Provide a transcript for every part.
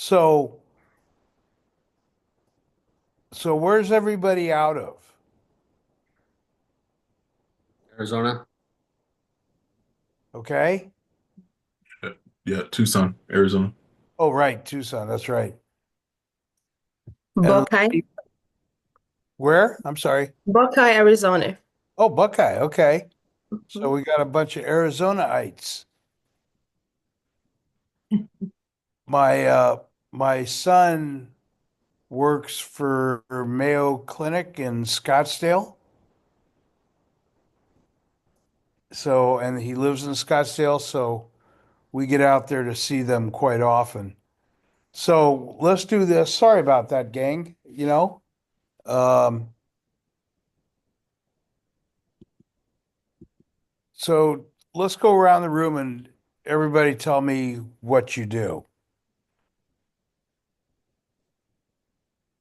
So, so where's everybody out of? Arizona. Okay. Yeah, Tucson, Arizona. Oh, right, Tucson. That's right. And Buckeye, where? I'm sorry. Buckeye, Arizona. Oh, Buckeye. Okay. So Mhm. we got a bunch of Arizonaites. My son works for Mayo Clinic in Scottsdale. So, and he lives in Scottsdale, so we get out there to see them quite often. So let's do this. Sorry about that, gang. Um, so let's go around the room and everybody tell me what you do.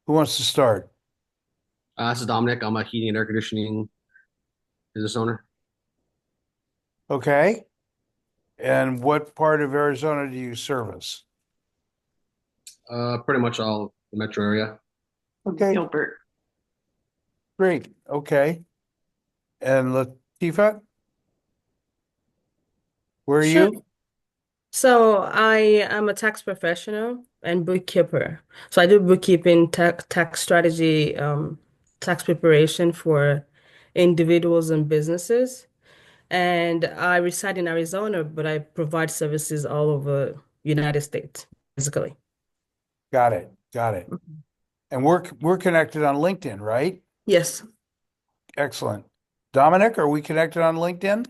Who wants to start? This is Dominic. I'm a heating and air conditioning business owner. Okay. And what part of Arizona do you service? Pretty much all the metro area. Okay, Gilbert. great. Okay. And Latifa, where are Sure. you? So I am a tax professional and bookkeeper. So I do bookkeeping, tax strategy, tax preparation for individuals and businesses. And I reside in Arizona, but I provide services all over United States, basically. Got it. Got it. Mhm. And we're connected on LinkedIn, right? Yes. Excellent. Dominic, are we connected on LinkedIn?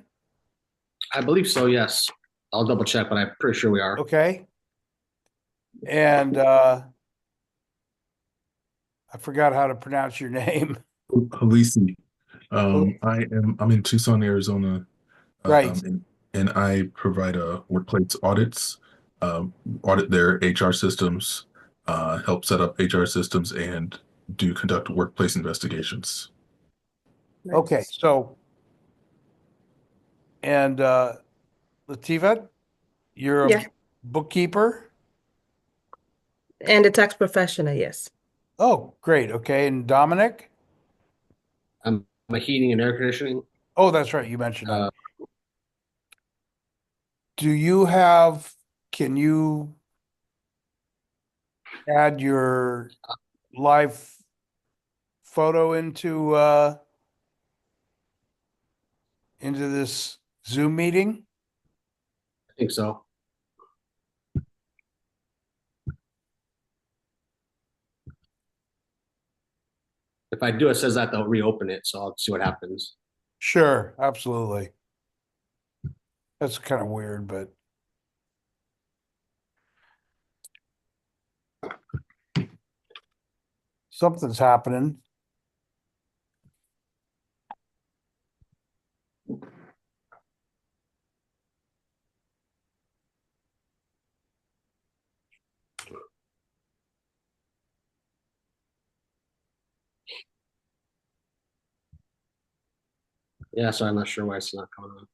I believe so, yes. I'll double check, but I'm pretty sure we are. Okay. And I forgot how to pronounce your name. Halisi. I'm in Tucson, Arizona, Right. and I provide workplace audits, audit their HR systems, help set up HR systems, and do conduct workplace investigations. Okay. Nice. So, and Latifa, you're a Yeah. bookkeeper? And a tax professional, yes. Oh, great. Okay. And Dominic? I'm a heating and air conditioning. Oh, that's right. You mentioned that. Uh, Do you have, can you add your live photo into this Zoom meeting? I think so. If I do, it says that they'll reopen it, so I'll see what happens. Sure, absolutely. That's kind of weird, but something's happening. Yeah, so I'm not sure why it's not coming on.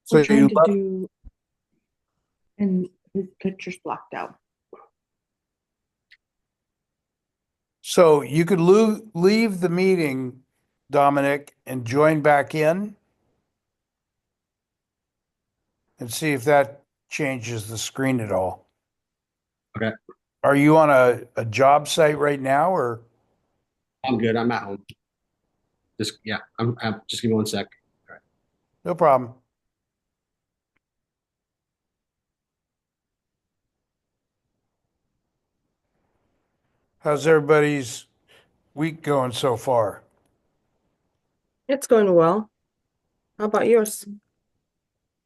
So I'm you trying to left, do, and his picture's blocked out. so you could leave the meeting, Dominic, and join back in and see if that changes the screen at all. Okay, Are you on a job site right now or I'm good. I'm at home. Just yeah, I'm just give me one sec. All right. no problem? How's everybody's week going so far? It's going well. How about yours?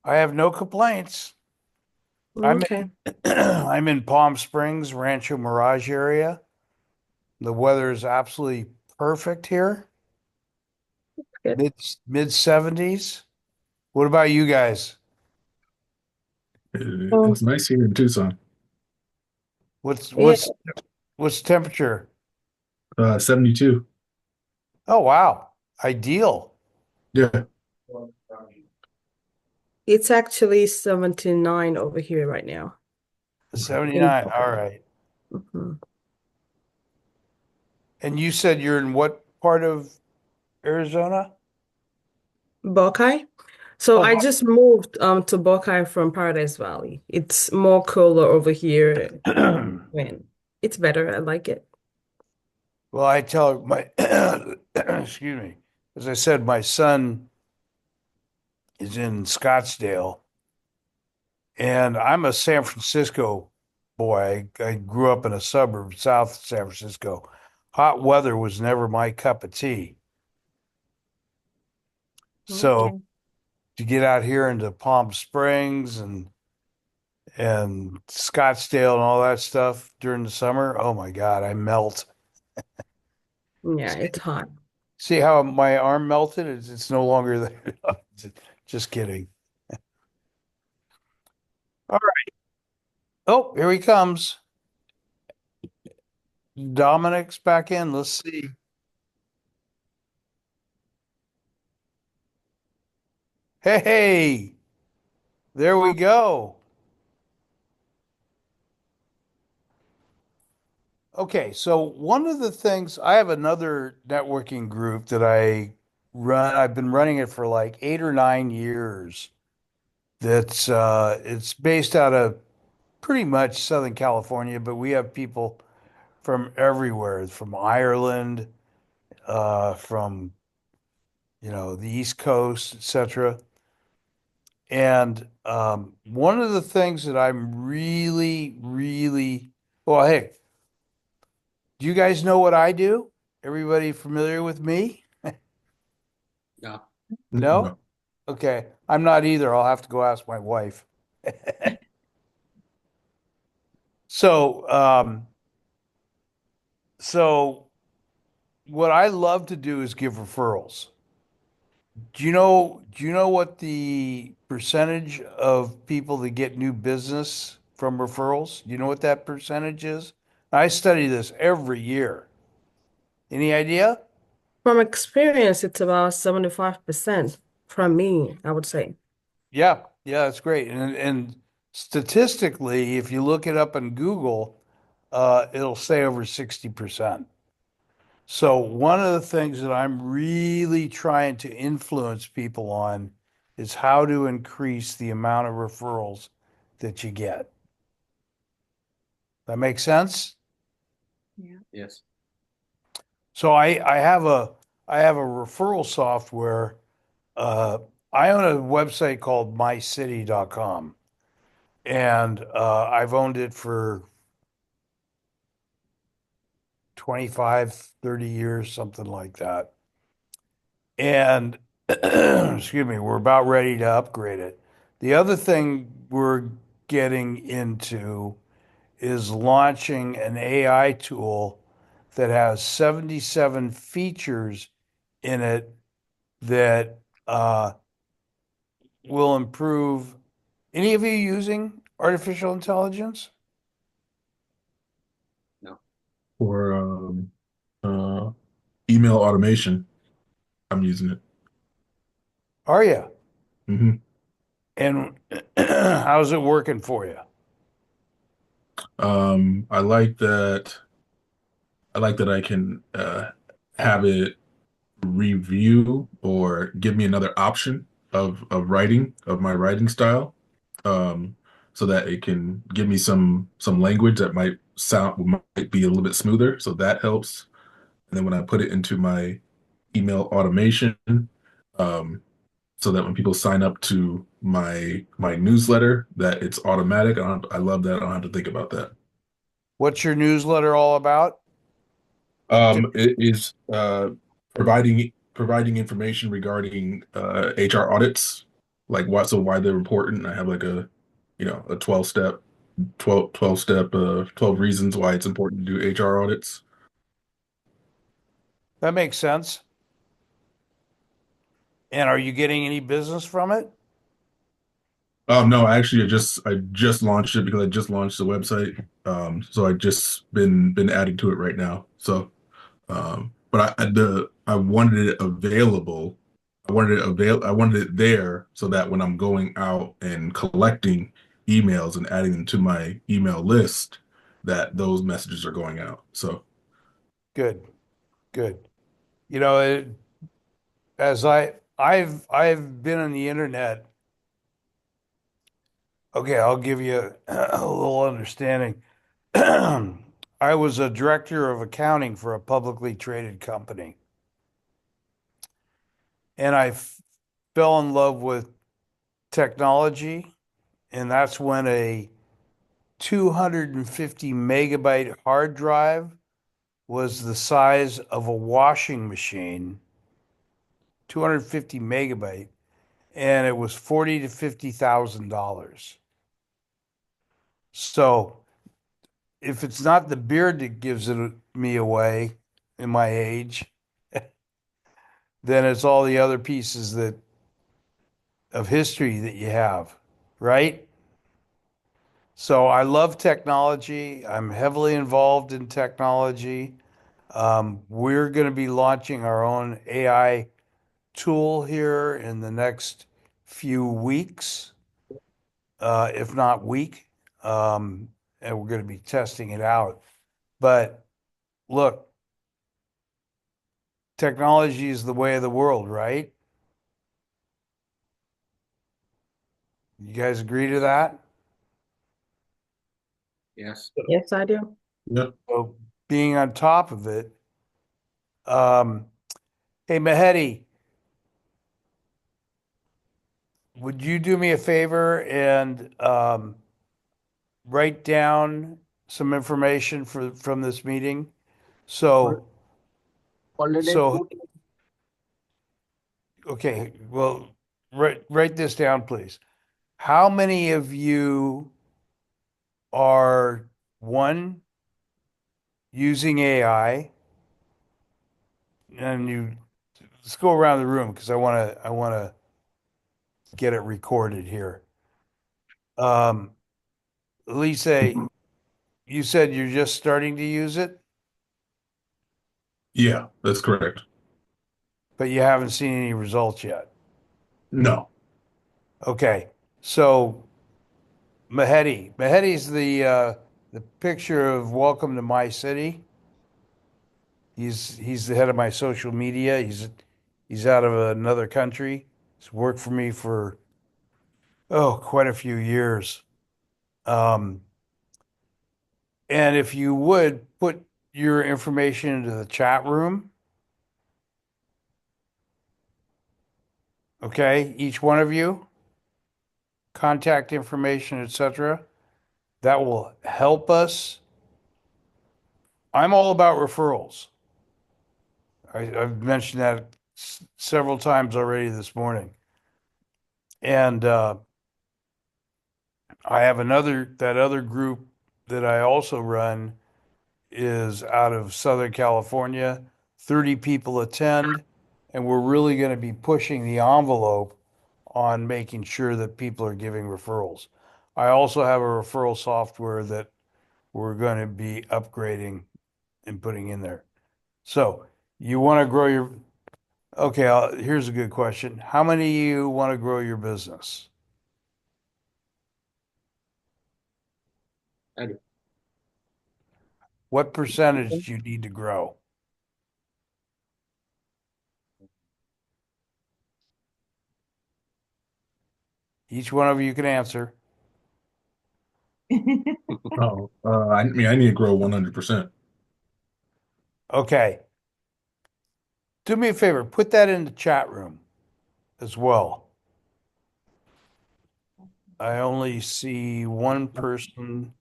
I have no complaints. I'm Okay. I'm in Palm Springs, Rancho Mirage area. The weather is absolutely perfect here. Good. Mid 70s. What about you guys? It's nice here in Tucson. What's Yeah. what's what's temperature? 72. Oh wow. Ideal. Yeah. It's actually 79 over here right now. 79. All right. Mhm. And you said you're in what part of Arizona? Buckeye. So Oh, I just moved to Buckeye from Paradise Valley. It's more cooler over here when it's better. I like it. well, I tell my, excuse me, as I said, my son is in Scottsdale, and I'm a San Francisco boy. I grew up in a suburb south of San Francisco. Hot weather was never my cup of tea. So Okay. to get out here into Palm Springs and Scottsdale and all that stuff during the summer, oh my God, I melt. Yeah, it's hot. See how my arm melted? It's no longer there. Just kidding. All right. Oh, here he comes. Dominic's back in. Let's see. Hey, there we go. Okay, so one of the things I have another networking group that I run. I've been running it for like 8 or 9 years. That's it's based out of pretty much Southern California, but we have people from everywhere, from Ireland, from the East Coast, etc. And one of the things that I'm really, really, well, hey, do you guys know what I do? Everybody familiar with me? Yeah. No? No. Okay. I'm not either. I'll have to go ask my wife. So, so what I love to do is give referrals. Do you know what the percentage of people that get new business from referrals? Do you know what that percentage is? I study this every year. Any idea? From experience, it's about 75% from me, I would say. Yeah, yeah, that's great. And statistically, if you look it up in Google, it'll say over 60%. So one of the things that I'm really trying to influence people on is how to increase the amount of referrals that you get. That makes sense? Yeah. Yes. So I have a referral software. Uh, I own a website called mycity.com, and I've owned it for 25, 30 years, something like that. And excuse me, we're about ready to upgrade it. The other thing we're getting into is launching an AI tool that has 77 features in it that will improve. Any of you using artificial intelligence? No. For uh, email automation, I'm using it. Are you? Hmm. And how's it working for you? I like that. I like that I can have it review or give me another option of writing of my writing style, um, so that it can give me some language that might be a little bit smoother. So that helps. And then when I put it into my email automation, um, so that when people sign up to my newsletter, that it's automatic. I love that. I don't have to think about that. What's your newsletter all about? It is providing information regarding HR audits, like why they're important. I have like a 12 reasons why it's important to do HR audits. That makes sense. And are you getting any business from it? No, actually, I just launched it because I just launched the website. So I just been adding to it right now. So, but I wanted it available. I wanted it there so that when I'm going out and collecting emails and adding them to my email list, that those messages are going out. So Good, good. You know, as I've been on the internet. Okay, I'll give you a little understanding. I was a director of accounting for a publicly traded company, and fell in love with technology, and that's when a 250 megabyte hard drive was the size of a washing machine, 250 megabyte, and it was 40 to $50,000. So if it's not the beard that gives me away in my age, then it's all the other pieces that of history that you have, right? So I love technology. I'm heavily involved in technology. We're going to be launching our own AI tool here in the next few weeks, if not week. And we're going to be testing it out. But look, technology is the way of the world, right? You guys agree to that? Yes. Yes, I do. yep. So being on top of it, um, hey Mehedi, would you do me a favor and write down some information from this meeting? So, Already so put. okay, well, write this down, please. How many of you are one using AI? And you let's go around the room because I want to get it recorded here. Um, Lisa, you said you're just starting to use it, Yeah, that's correct. but you haven't seen any results yet. No. Okay, so Mehedi's the picture of Welcome to My City. He's the head of my social media. He's out of another country. He's worked for me for quite a few years. Um, and if you would put your information into the chat room, okay, each one of you, contact information, etc. That will help us. I'm all about referrals. I've mentioned that several times already this morning. And I have that other group that I also run is out of Southern California. 30 people attend, and we're really going to be pushing the envelope on making sure that people are giving referrals. I also have a referral software that we're going to be upgrading and putting in there. So you want to grow your, okay, here's a good question. How many of you want to grow your business? I do. What percentage do you need to grow? Each one of you can answer. Oh, I mean, I need to grow 100%. Okay. Do me a favor, put that in the chat room as well. I only see one person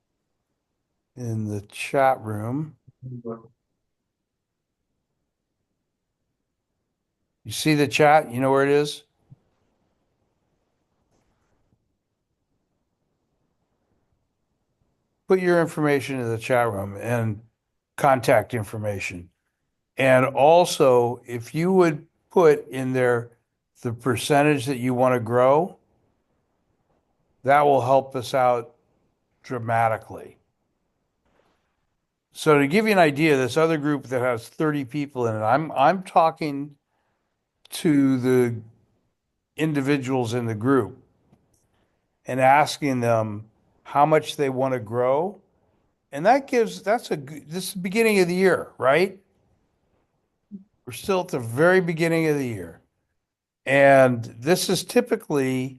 in the chat room. You see the chat? You know where it is? Put your information in the chat room and contact information. And also, if you would put in there the percentage that you want to grow, that will help us out dramatically. So to give you an idea, this other group that has 30 people in it, I'm talking to the individuals in the group and asking them, how much they want to grow. And this is the beginning of the year, right? We're still at the very beginning of the year. And this is typically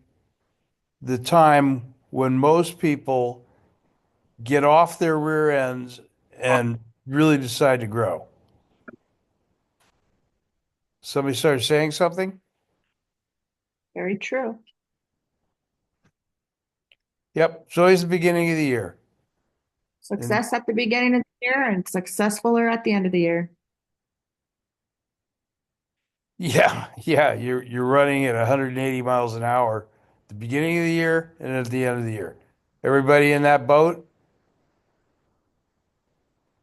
the time when most people get off their rear ends and really decide to grow. Somebody started saying something? Very true. Yep. It's always the beginning of the year. And Success at the beginning of the year and successfuler at the end of the year. yeah, yeah, you're running at 180 miles an hour at the beginning of the year and at the end of the year. Everybody in that boat?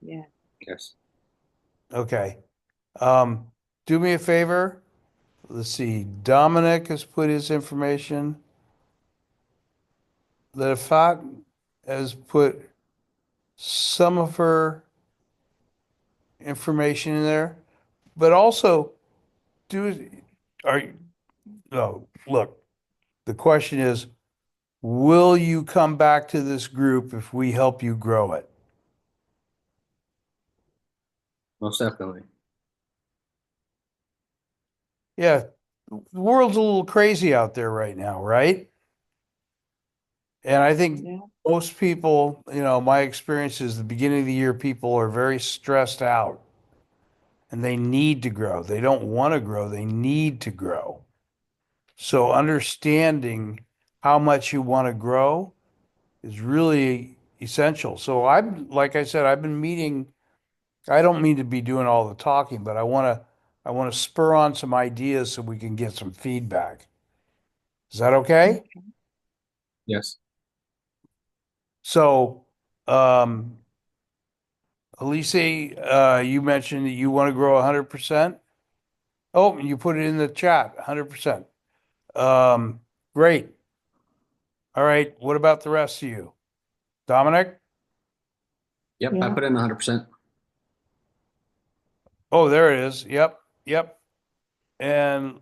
Yeah. Yes. Okay. Um, do me a favor. Let's see. Dominic has put his information. Lefat has put some of her information in there, but also do are no, look, the question is, will you come back to this group if we help you grow it? Most definitely. Yeah, the world's a little crazy out there right now, right? And I think Yeah. most people, my experience is the beginning of the year, people are very stressed out and they need to grow. They don't want to grow, they need to grow. So understanding how much you want to grow is really essential. So like I said, I've been meeting, I don't mean to be doing all the talking, but I want to spur on some ideas so we can get some feedback. Is that okay? Yes. So, Elise, you mentioned that you want to grow 100%. Oh, you put it in the chat, 100%. Um, great. All right. What about the rest of you? Dominic? Yep. I Yeah. put in 100%. Oh, there it is. Yep. Yep. And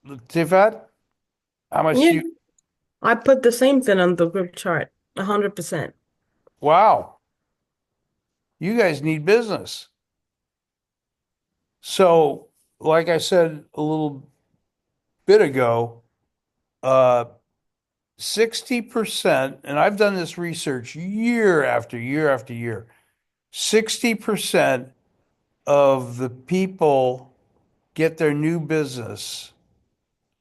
Tifat, how much Yeah, do you? I put the same thing on the group chart, 100%. Wow. You guys need business. So, like I said a little bit ago, uh, 60%, and I've done this research year after year after year, 60% of the people get their new business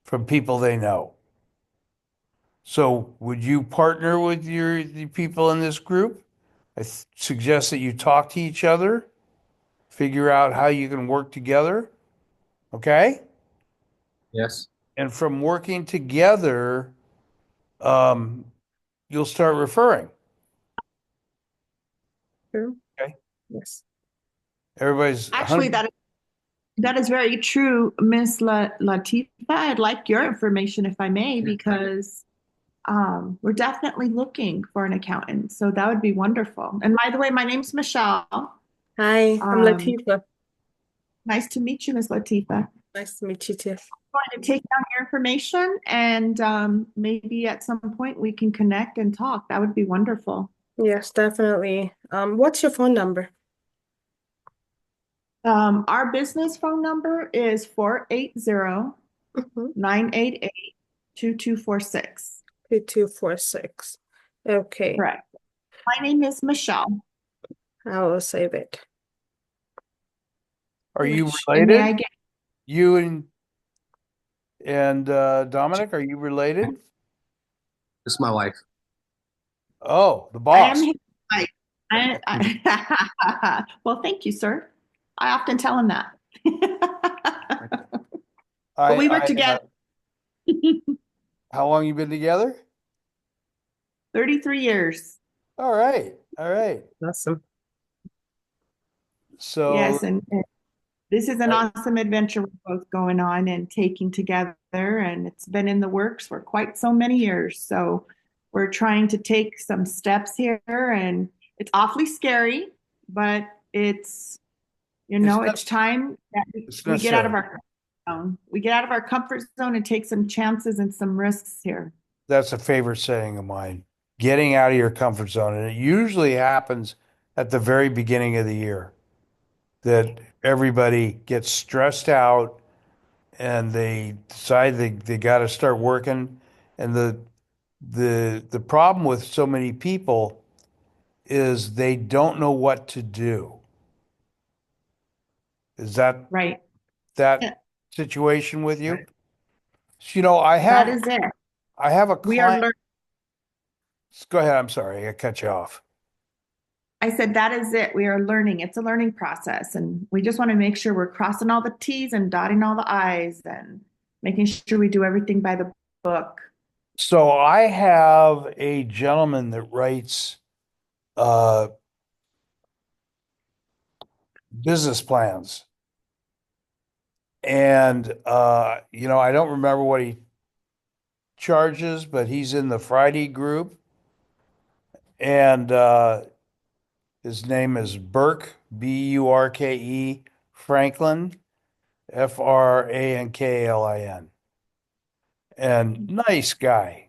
from people they know. So would you partner with the people in this group? I suggest that you talk to each other, figure out how you can work together, okay? Yes. And from working together, um, you'll start referring. True. Okay. Yes. Everybody's Actually, 100. that is very true, Miss Latifa. I'd like your information if I may, because we're definitely looking for an accountant. So that would be wonderful. And by the way, my name's Michelle. Hi, I'm Um, Latifa. nice to meet you, Miss Latifa. Nice to meet you too. Going to take down your information and maybe at some point we can connect and talk. That would be wonderful. Yes, definitely. What's your phone number? Our business phone number is 480 Mhm. 988 2246. 2246. Okay, Correct. My name is Michelle. I will save it. Are you And may I related? get You and Dominic, are you related? This is my wife. Oh, the I am boss. his wife. Well, thank you, sir. I often tell him that. But we work I together how long you been together? 33 years. All right. All right. Awesome. So, Yes, and this is an awesome adventure we're both going on and taking together, and it's been in the works for quite so many years. So we're trying to take some steps here, and it's awfully scary, but it's, it's it's time that it's we get out of necessary. our comfort zone. We get out of our comfort zone and take some chances and some risks here. That's a favorite saying of mine. Getting out of your comfort zone. And it usually happens at the very beginning of the year that everybody gets stressed out and they decide they got to start working. And the problem with so many people is they don't know what to do. Is that Right. Yeah, that situation with you? Right. So, you know, that is it. I have a We are client. learning. Go ahead. I'm sorry. I cut you off. I said, that is it. We are learning. It's a learning process. And we just want to make sure we're crossing all the T's and dotting all the I's and making sure we do everything by the book. So I have a gentleman that writes uh, business plans. And you know, I don't remember what he charges, but he's in the Friday group. And his name is Burke, Burke, Franklin, Franklin. And nice guy,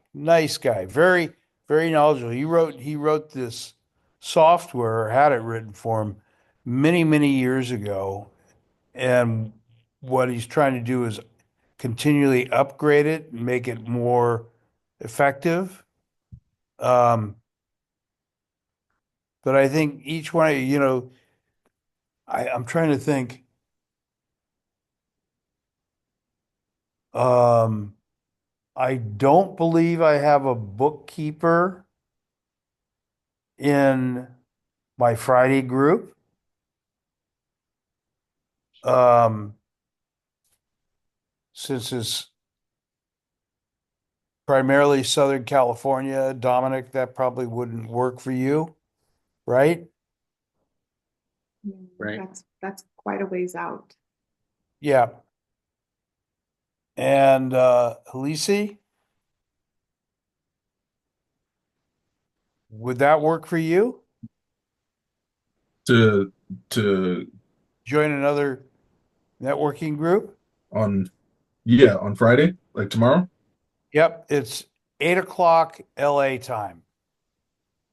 very, very knowledgeable. He wrote this software, or had it written for him many, many years ago. And what he's trying to do is continually upgrade it and make it more effective. Um, but I think each one, you know, I'm trying to think. Um, I don't believe I have a bookkeeper in my Friday group. Um, since it's primarily Southern California, Dominic, that probably wouldn't work for you, right? Right. That's quite a ways out. Yeah. And Elise, would that work for you? To to Join another networking group? on yeah, on Friday, like tomorrow. Yep, it's 8 o'clock LA time.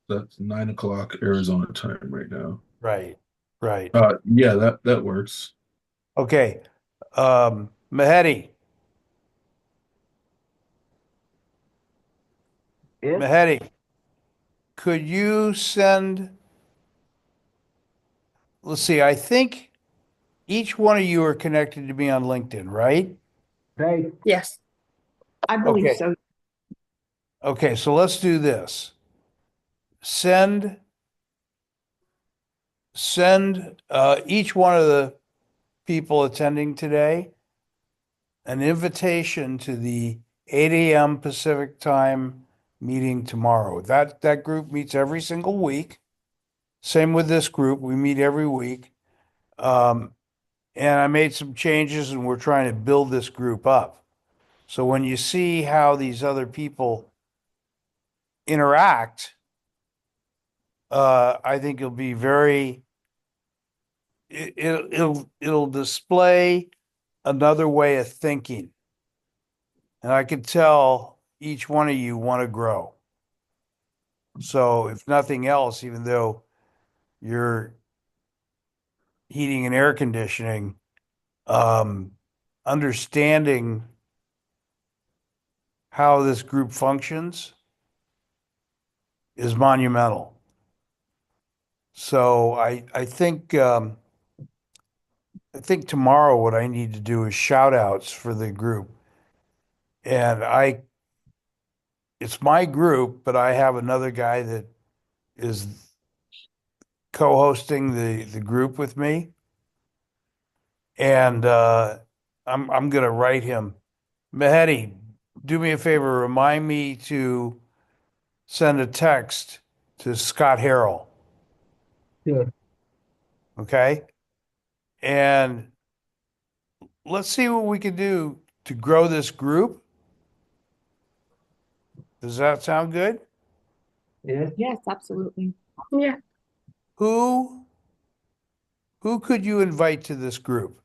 That's 9 o'clock Arizona time right now. Right, right. Yeah, that works. Okay. Mehedi, Yes, Mehedi, could you send, let's see, I think each one of you are connected to me on LinkedIn, right? right. Yes. I believe Okay. so. Okay, so let's do this. Send each one of the people attending today an invitation to the 8 a.m. Pacific time meeting tomorrow. That group meets every single week. Same with this group. We meet every week. Um, and I made some changes and we're trying to build this group up. So when you see how these other people interact, I think it'll be very, it'll display another way of thinking. And I can tell each one of you want to grow. So if nothing else, even though you're heating and air conditioning, um, understanding how this group functions is monumental. So I think tomorrow what I need to do is shout outs for the group. And it's my group, but I have another guy that is co-hosting the group with me. And I'm gonna write him. Mehedi, do me a favor, remind me to send a text to Scott Harrell, Sure. okay? And let's see what we can do to grow this group. Does that sound good? Yes. Yes, absolutely. Yeah. Who who could you invite to this group?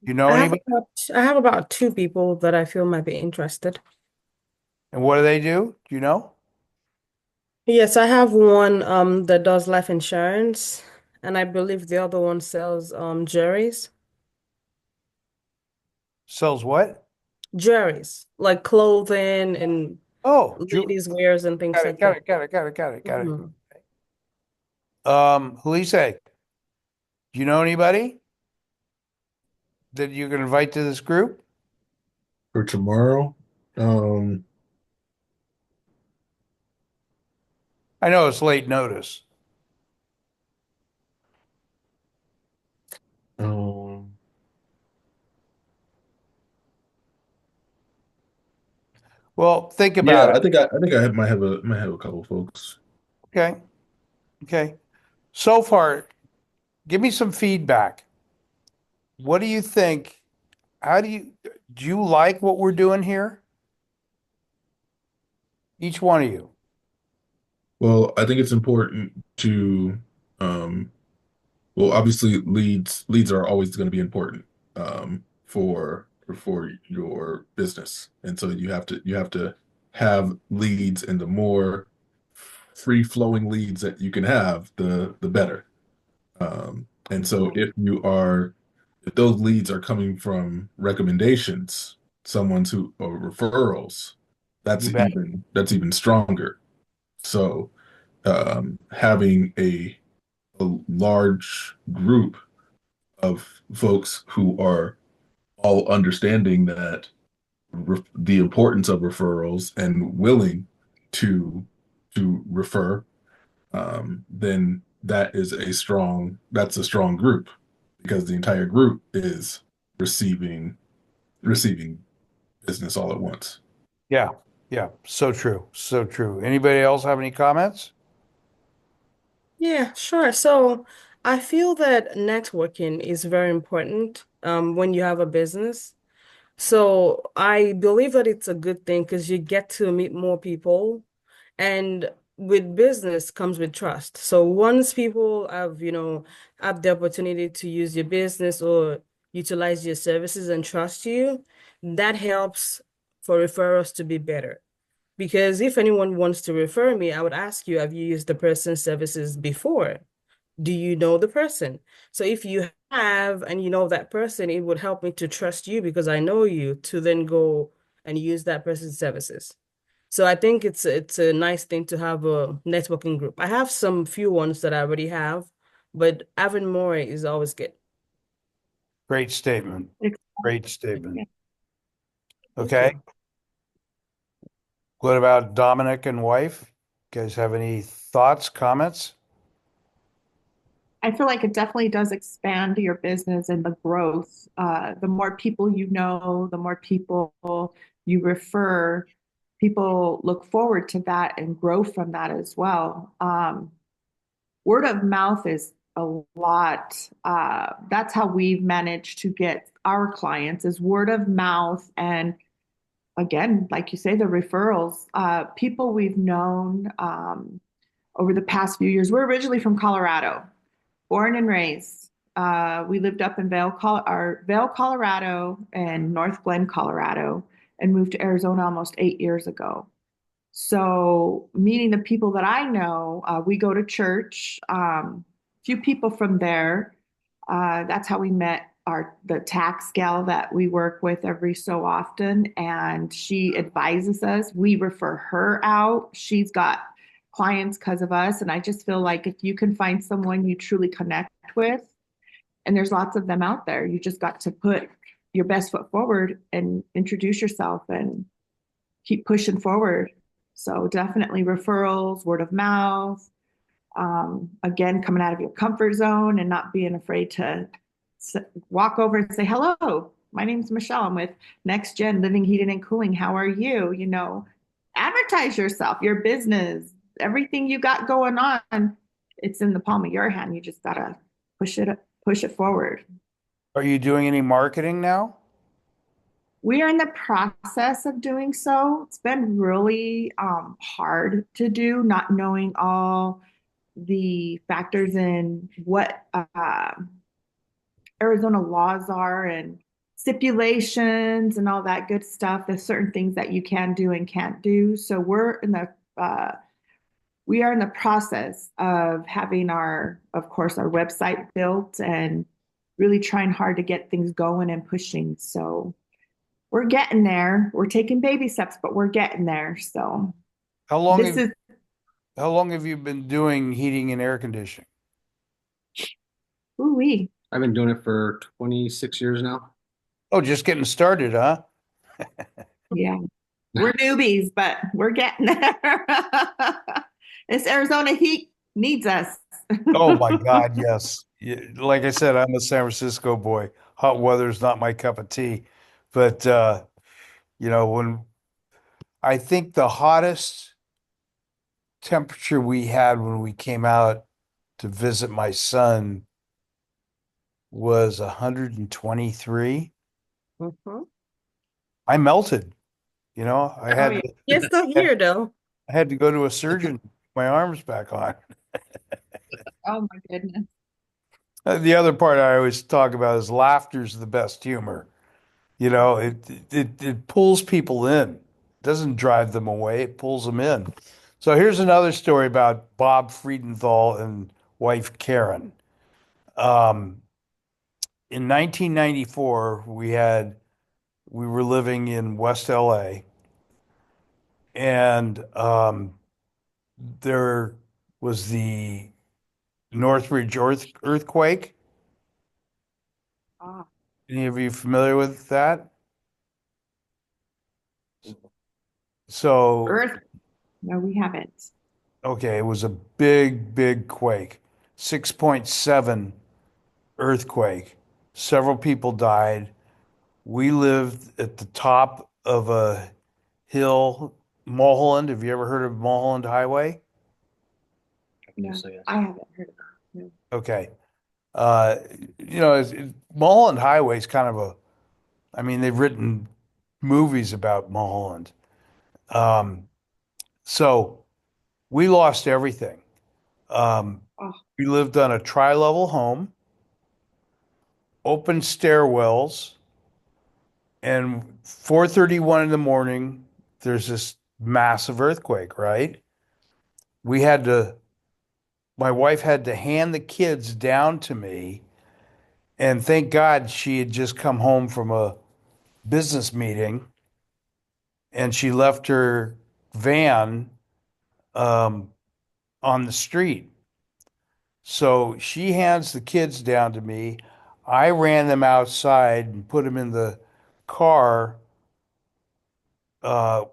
You know anybody? I have about two people that I feel might be interested. And what do they do? Do you know? Yes, I have one that does life insurance, and I believe the other one sells jewelries. Sells what? Jewelries, like clothing and Oh, ladies' wears and things got it, like got that. it, got it, got it, got it, got it. Mhm. Elise, do you know anybody that you can invite to this group? For tomorrow. Um, I know it's late notice. um, Well, think about yeah, it. I think I might have a couple folks. Okay. Okay. So far, give me some feedback. What do you think? How do you like what we're doing here? Each one of you. Well, I think it's important to um, well, obviously leads are always going to be important for your business, and so you have to have leads, and the more free flowing leads that you can have, the better. And so if those leads are coming from recommendations, someone's who or referrals, You bet. that's even stronger. So having a large group of folks who are all understanding that the importance of referrals and willing to refer, then that's a strong group because the entire group is receiving receiving business all at once. Yeah. Yeah. So true. So true. Anybody else have any comments? Yeah, sure. So I feel that networking is very important when you have a business. So I believe that it's a good thing because you get to meet more people. And with business comes with trust. So once people have, have the opportunity to use your business or utilize your services and trust you, that helps for referrals to be better. Because if anyone wants to refer me, I would ask you, have you used the person's services before? Do you know the person? So if you have and you know that person, it would help me to trust you because I know you to then go and use that person's services. So I think it's a nice thing to have a networking group. I have some few ones that I already have, but having more is always good. Great statement. Great statement. Yeah. Thank Okay. you. What about Dominic and wife? You guys have any thoughts, comments? I feel like it definitely does expand your business and the growth. The more people you know, the more people you refer, people look forward to that and grow from that as well. Word of mouth is a lot. That's how we've managed to get our clients is word of mouth. And again, like you say, the referrals, people we've known over the past few years. We're originally from Colorado, born and raised. We lived up in Vail, Colorado, and North Glen, Colorado, and moved to Arizona almost 8 years ago. So, meeting the people that I know, we go to church. Few people from there. That's how we met the tax gal that we work with every so often, and she advises us. We refer her out. She's got clients because of us, and I just feel like if you can find someone you truly connect with, and there's lots of them out there, you just got to put your best foot forward and introduce yourself and keep pushing forward. So definitely referrals, word of mouth, again, coming out of your comfort zone and not being afraid to walk over and say, hello, my name's Michelle. I'm with Next Gen Living Heating and Cooling. How are you? Advertise yourself, your business, everything you got going on. It's in the palm of your hand. You just gotta push it forward. Are you doing any marketing now? We are in the process of doing so. It's been really hard to do, not knowing all the factors in what Arizona laws are and stipulations and all that good stuff. There's certain things that you can do and can't do. So we are in the process of having of course, our website built and really trying hard to get things going and pushing. So we're getting there. We're taking baby steps, but we're getting there. So How long this have is, how long have you been doing heating and air conditioning? ooh-wee. I've been doing it for 26 years now. Oh, just getting started, huh? Yeah. We're newbies, but we're getting there. This Arizona heat needs us. Oh my God, yes. Like I said, I'm a San Francisco boy. Hot weather's not my cup of tea. But when I think the hottest temperature we had when we came out to visit my son was 123. Mhm. I melted, you know. I Oh, had yeah. to, You're still here though. I had to go to a surgeon, to put my arms back on. Oh my goodness. The other part I always talk about is laughter's the best humor. You know, it pulls people in. It doesn't drive them away, it pulls them in. So here's another story about Bob Friedenthal and wife Karen. Um, in 1994, we were living in West LA, and there was the Northridge earthquake. Ah, Any of you familiar with that? So, Earth. No, we haven't. okay, it was a big, big quake, 6.7 earthquake. Several people died. We lived at the top of a hill, Mulholland. Have you ever heard of Mulholland Highway? No, So, yes. I haven't heard of that. No. Okay. Uh, Mulholland Highway is kind of I mean, they've written movies about Mulholland. Um, so we lost everything. Um, Oh, we lived on a tri-level home, open stairwells, and 4:31 in the morning, there's this massive earthquake, right? We had to, my wife had to hand the kids down to me, and thank God she had just come home from a business meeting and she left her van um, on the street. So she hands the kids down to me. I ran them outside and put them in the car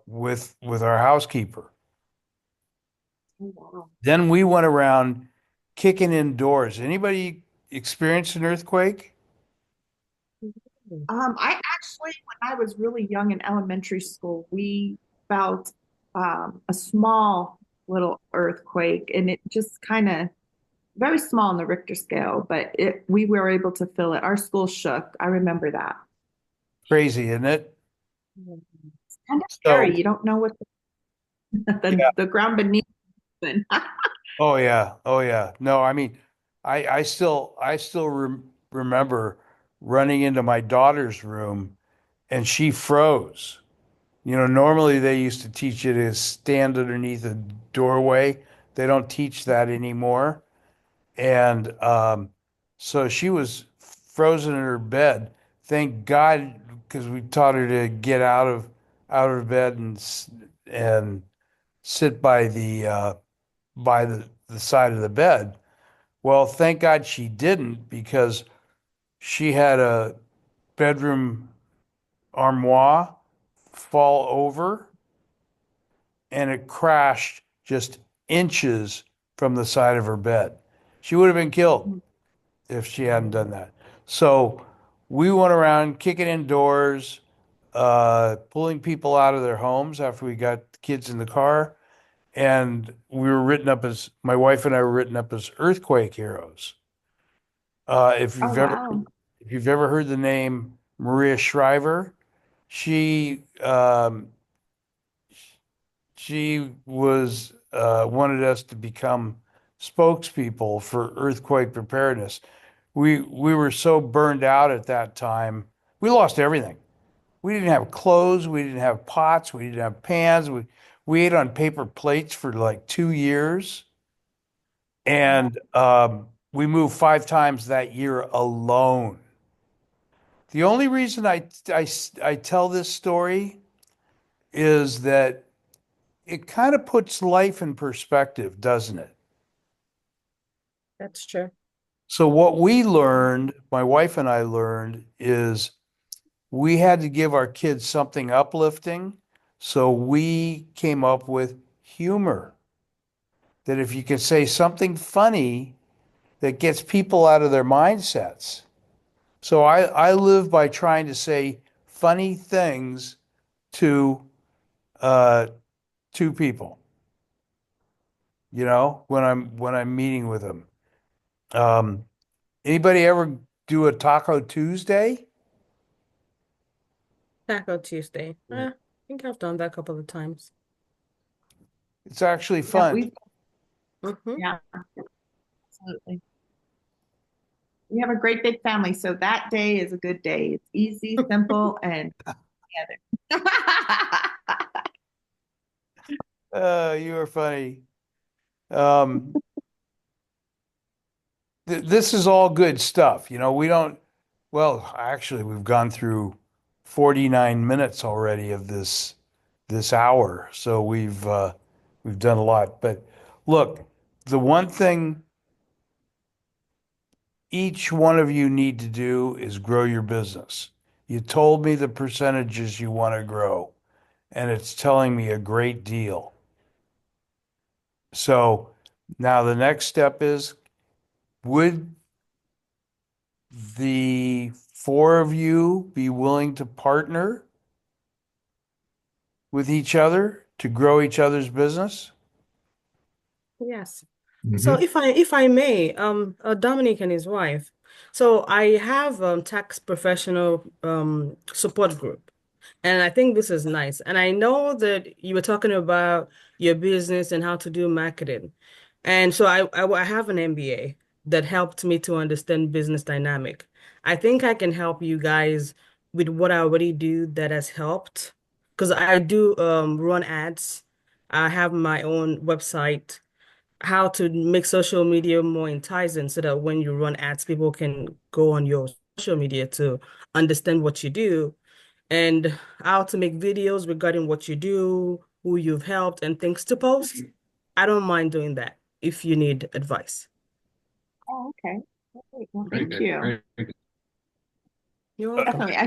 with our housekeeper. oh, wow. Then we went around kicking in doors. Anybody experienced an earthquake? I actually, when I was really young in elementary school, we felt a small little earthquake, and it just kind of very small on the Richter scale, but we were able to feel it. Our school shook. I remember that. Crazy, isn't it? It's kind of So, scary. You don't know what yeah. the ground beneath. Oh yeah. Oh yeah. No, I mean, I still remember running into my daughter's room and she froze. Normally they used to teach you to stand underneath a doorway. They don't teach that anymore. And so she was frozen in her bed. Thank God, because we taught her to get out of bed and sit by the side of the bed. Well, thank God she didn't because she had a bedroom armoire fall over and it crashed just inches from the side of her bed. She would have been killed if she hadn't done that. So we went around kicking in doors, pulling people out of their homes after we got the kids in the car. And my wife and I were written up as earthquake heroes. Uh, if Oh, you've ever, wow. if you've ever heard the name Maria Shriver, she, she wanted us to become spokespeople for earthquake preparedness. We were so burned out at that time. We lost everything. We didn't have clothes. We didn't have pots. We didn't have pans. We ate on paper plates for like 2 years. And we moved 5 times that year alone. The only reason I tell this story is that it kind of puts life in perspective, doesn't it? That's true. So what we learned, my wife and I learned, is we had to give our kids something uplifting. So we came up with humor. That if you can say something funny that gets people out of their mindsets. So I live by trying to say funny things to uh, two people, when I'm meeting with them. Um, Anybody ever do a Taco Tuesday? Taco Tuesday. I think I've done that a couple of times. It's actually Yeah, fun. Mm-hmm. yeah, absolutely. We have a great big family, so that day is a good day. It's easy, simple, and together. You are funny. Um, this is all good stuff. We don't, well, actually, we've gone through 49 minutes already of this hour. So we've done a lot. But look, the one thing each one of you need to do is grow your business. You told me the percentages you want to grow, and it's telling me a great deal. So now the next step is, would the four of you be willing to partner with each other to grow each other's business? Yes. So Hmm. if I may, Dominic and his wife. So I have tax professional support group. And I think this is nice. And I know that you were talking about your business and how to do marketing. And so I have an MBA that helped me to understand business dynamic. I think I can help you guys with what I already do that has helped. Because I do run ads. I have my own website, how to make social media more enticing so that when you run ads, people can go on your social media to understand what you do, and how to make videos regarding what you do, who you've helped, and things to post. I don't mind doing that if you need advice. Oh, okay. Great. Well, Very thank good. you. Very good. You're welcome. Definitely. I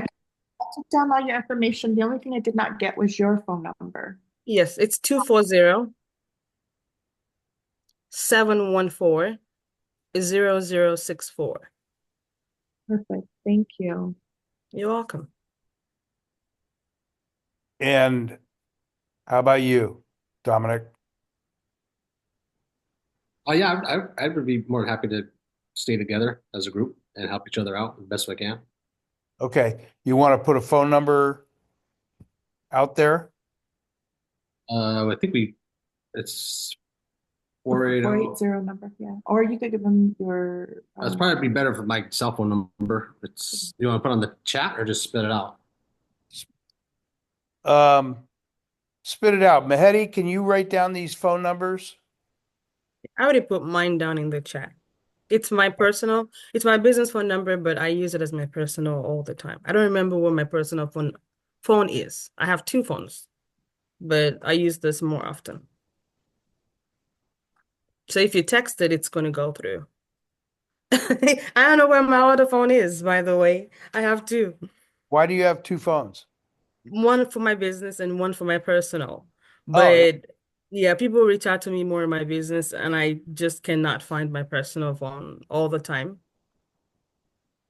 took down all your information. The only thing I did not get was your phone number. Yes, it's 240-714-0064. Perfect. Thank you. You're welcome. And how about you, Dominic? Oh yeah, I would be more than happy to stay together as a group and help each other out the best way I can. Okay, you want to put a phone number out there? I think it's The 480. 480 number, yeah. Or you could give them your It's probably be better for my cell phone number. It's you want to put on the chat or just spit it out? Um, Spit it out. Mehedi, can you write down these phone numbers? I already put mine down in the chat. It's my business phone number, but I use it as my personal all the time. I don't remember what my personal phone is. I have two phones, but I use this more often. So if you text it, it's going to go through. I don't know where my other phone is, by the way. I have two. Why do you have two phones? One for my business and one for my personal. Oh, But yeah, people reach out to me more in my business, and I just cannot find my personal phone all the time.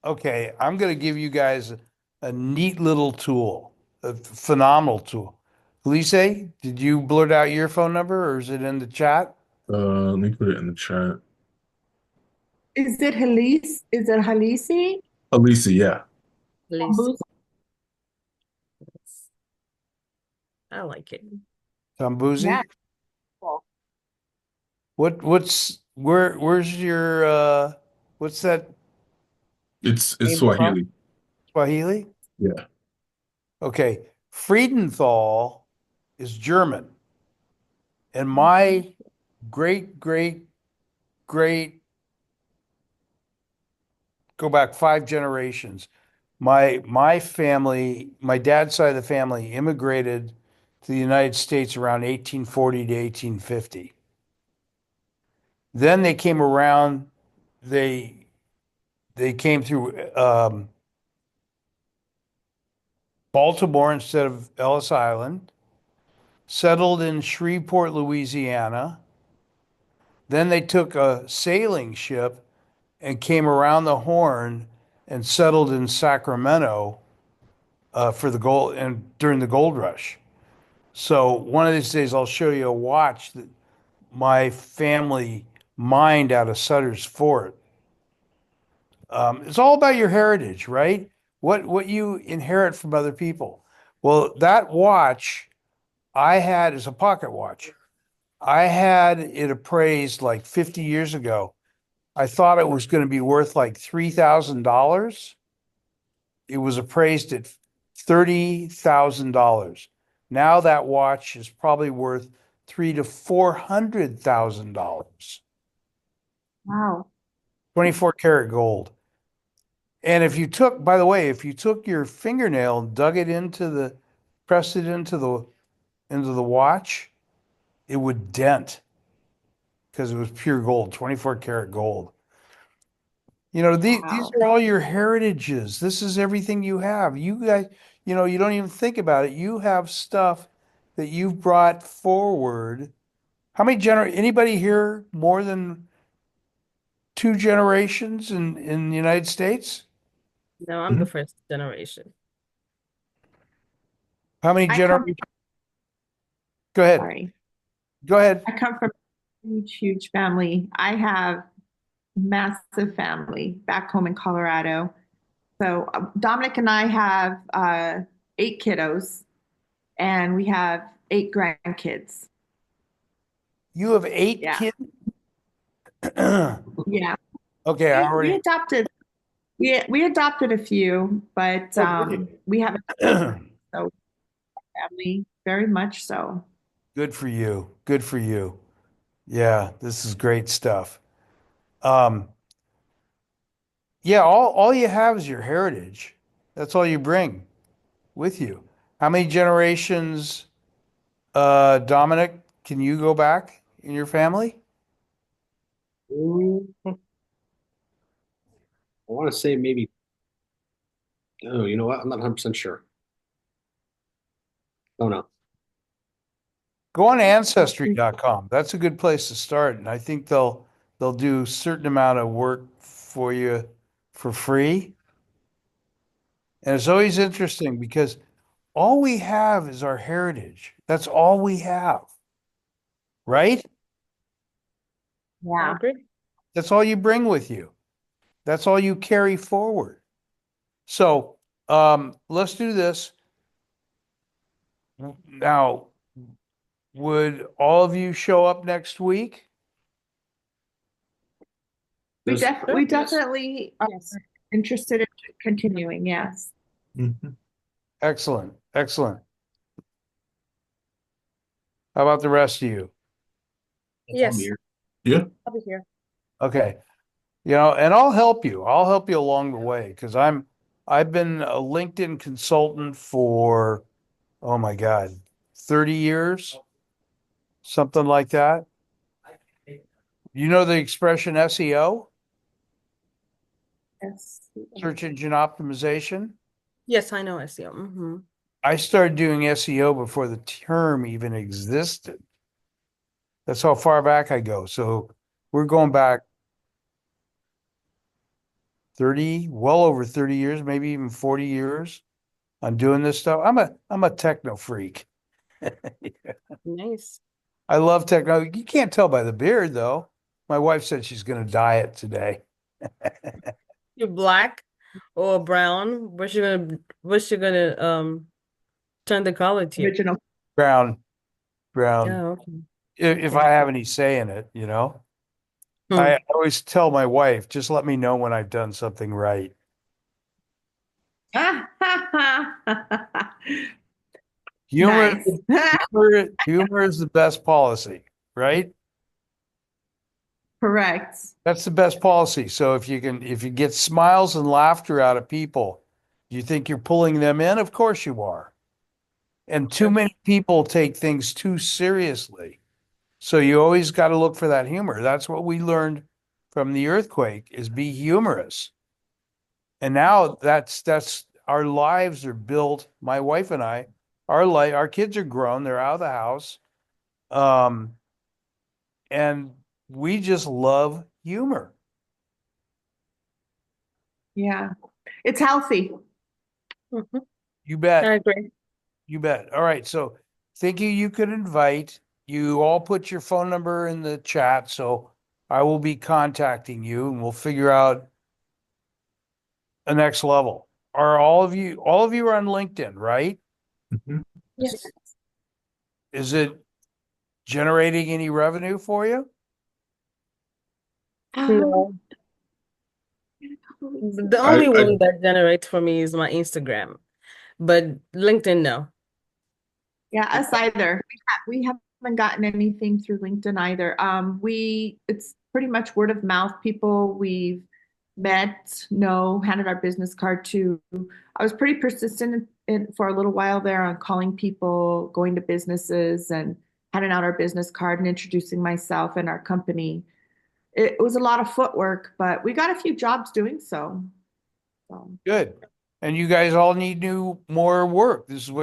okay. I'm going to give you guys a neat little tool, a phenomenal tool. Lise, did you blurt out your phone number or is it in the chat? Let me put it in the chat. Is it Halise? Is it Halisi? Alicia, yeah. Please. I like it. Tambuzi? Yeah. Cool. Where's your what's that? It's Maybe. Swahili. Swahili? Yeah. Okay. Friedenthal is German. And my great, great, great, go back 5 generations. My family, my dad's side of the family immigrated to the United States around 1840 to 1850. Then they came around, they they came through Baltimore instead of Ellis Island, settled in Shreveport, Louisiana. Then they took a sailing ship and came around the Horn and settled in Sacramento for the gold and during the gold rush. So one of these days I'll show you a watch that my family mined out of Sutter's Fort. It's all about your heritage, right? What you inherit from other people. Well, that watch I had is a pocket watch. I had it appraised like 50 years ago. I thought it was going to be worth like $3,000. It was appraised at $30,000. Now that watch is probably worth three to $400,000. Wow. 24 karat gold. And if you took, by the way, if you took your fingernail and dug it into the, pressed it into the watch, it would dent because it was pure gold, 24 karat gold. You know, these Wow. are all your heritages. This is everything you have. You guys, you know, you don't even think about it. You have stuff that you've brought forward. How many anybody here more than 2 generations in the United States? No, I'm the first generation. How many I come, generations? Go ahead. sorry. Go ahead. I come from a huge, huge family. I have massive family back home in Colorado. So Dominic and I have 8 kiddos, and we have 8 grandkids. You have eight Yeah. kids? Yeah. Okay, I We already. adopted we adopted a few, but we haven't, so family very much so. Good for you. Good for you. Yeah, this is great stuff. Um, yeah, all you have is your heritage. That's all you bring with you. How many generations, Dominic, can you go back in your family? I want to say maybe. Oh, you know what? I'm not 100% sure. Oh no. Go on ancestry.com. That's a good place to start. And I think they'll do a certain amount of work for you for free. And it's always interesting because all we have is our heritage. That's all we have, right? I Yeah. agree. That's all you bring with you. That's all you carry forward. So let's do this. Now, would all of you show up next week? We Yes. definitely are interested in continuing. Yes. Mhm. Excellent. Excellent. How about the rest of you? I'll be Yes, here. Yeah. I'll be here. Okay. You know, and I'll help you. I'll help you along the way because I've been a LinkedIn consultant for, oh my God, 30 years, something like that. You know the expression SEO, Yes. search engine optimization? Yes, I know SEO. Hmm. I started doing SEO before the term even existed. That's how far back I go. So we're going back 30, well over 30 years, maybe even 40 years on doing this stuff. I'm a techno freak. Nice. I love techno. You can't tell by the beard though. My wife said she's going to dye it today. You're black or brown? What's she gonna turn the color to? Original. Brown, brown. Yeah, okay. If I have any say in it, you know. Hmm. I always tell my wife, just let me know when I've done something right. Humor, Nice. humor is the best policy, right? Correct. That's the best policy. So if you get smiles and laughter out of people, you think you're pulling them in? Of course you are. And too many people take things too seriously. So you always got to look for that humor. That's what we learned from the earthquake is be humorous. And now that's our lives are built, my wife and I, our kids are grown, they're out of the house. Um, and we just love humor. Yeah. It's healthy. Mhm. You I bet. agree. You bet. All right. So thinking you could invite, you all put your phone number in the chat. So I will be contacting you and we'll figure out the next level. Are all of you are on LinkedIn, right? Mhm. Yes. Is it generating any revenue for you? No, the I, only I one that generates for me is my Instagram, but LinkedIn, no. Yeah, us either. We haven't gotten anything through LinkedIn either. It's pretty much word of mouth. People we've met, know, handed our business card to. I was pretty persistent for a little while there on calling people, going to businesses, and handing out our business card and introducing myself and our company. It was a lot of footwork, but we got a few jobs doing so. So. Good. And you guys all need more work. This is what